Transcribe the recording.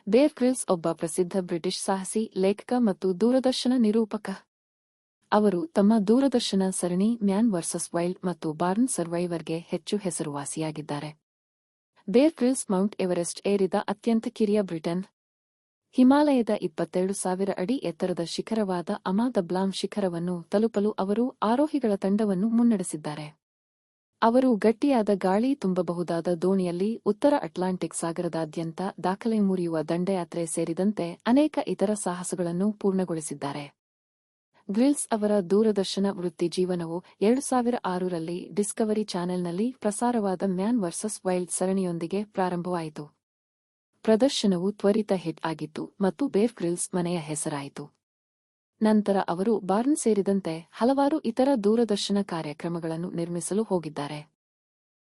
ಬೇರ್ ಗ್ರಿಲ್ಸ್ ಒಬ್ಬ ಪ್ರಸಿದ್ಧ ಬ್ರಿಟಿಷ್ ಸಾಹಸಿ, ಲೇಖಕ ಮತ್ತು ದೂರದರ್ಶನ ನಿರೂಪಕ. ಅವರು ತಮ್ಮ ದೂರದರ್ಶನ ಸರಣಿ ಮ್ಯಾನ್ ವರ್ಸಸ್ ವೈಲ್ಡ್ ಮತ್ತು ಬಾರ್ನ್ ಸರ್ವೈವರ್ಗೆ ಹೆಚ್ಚು ಹೆಸರುವಾಸಿಯಾಗಿದ್ದಾರೆ. ಬೇರ್ ಗ್ರಿಲ್ಸ್ ಮೌಂಟ್ ಎವರೆಸ್ಟ್ ಏರಿದ ಅತ್ಯಂತ ಕಿರಿಯ ಬ್ರಿಟನ್. ಹಿಮಾಲಯದ 22,000 ಅಡಿ ಎತ್ತರದ ಶಿಖರವಾದ ಅಮಾ ದ ಬ್ಲಾಮ್ ಶಿಖರವನ್ನು ತಲುಪಲು ಅವರು ಆರೋಹಿಗಳ ತಂಡವನ್ನು ಮುನ್ನಡೆಸಿದ್ದಾರೆ. ಅವರು ಗಟ್ಟಿಯಾದ ಗಾಳಿ ತುಂಬಬಹುದಾದ ದೋಣಿಯಲ್ಲಿ ಉತ್ತರ ಅಟ್ಲಾಂಟಿಕ್ ಸಾಗರದಾದ್ಯಂತ ದಾಖಲೆ ಮುರಿಯುವ ದಂಡಯಾತ್ರೆ ಸೇರಿದಂತೆ ಅನೇಕ ಇತರ ಸಾಹಸಗಳನ್ನು ಪೂರ್ಣಗೊಳಿಸಿದ್ದಾರೆ. ಗ್ರಿಲ್ಸ್ ಅವರ ದೂರದರ್ಶನ ವೃತ್ತಿ ಜೀವನವು 2006ರಲ್ಲಿ ಡಿಸ್ಕವರಿ ಚಾನೆಲ್ನಲ್ಲಿ ಪ್ರಸಾರವಾದ ಮ್ಯಾನ್ ವರ್ಸಸ್ ವೈಲ್ಡ್ ಸರಣಿಯೊಂದಿಗೆ ಪ್ರಾರಂಭವಾಯಿತು. ಪ್ರದರ್ಶನವು ತ್ವರಿತ ಹಿಟ್ ಆಗಿತ್ತು ಮತ್ತು ಬೇರ್ ಗ್ರಿಲ್ಸ್ ಮನೆಯ ಹೆಸರಾಯಿತು. ನಂತರ ಅವರು ಬಾರ್ನ್ ಸೇರಿದಂತೆ ಹಲವಾರು ಇತರ ದೂರದರ್ಶನ ಕಾರ್ಯಕ್ರಮಗಳನ್ನು ನಿರ್ಮಿಸಲು ಹೋಗಿದ್ದಾರೆ.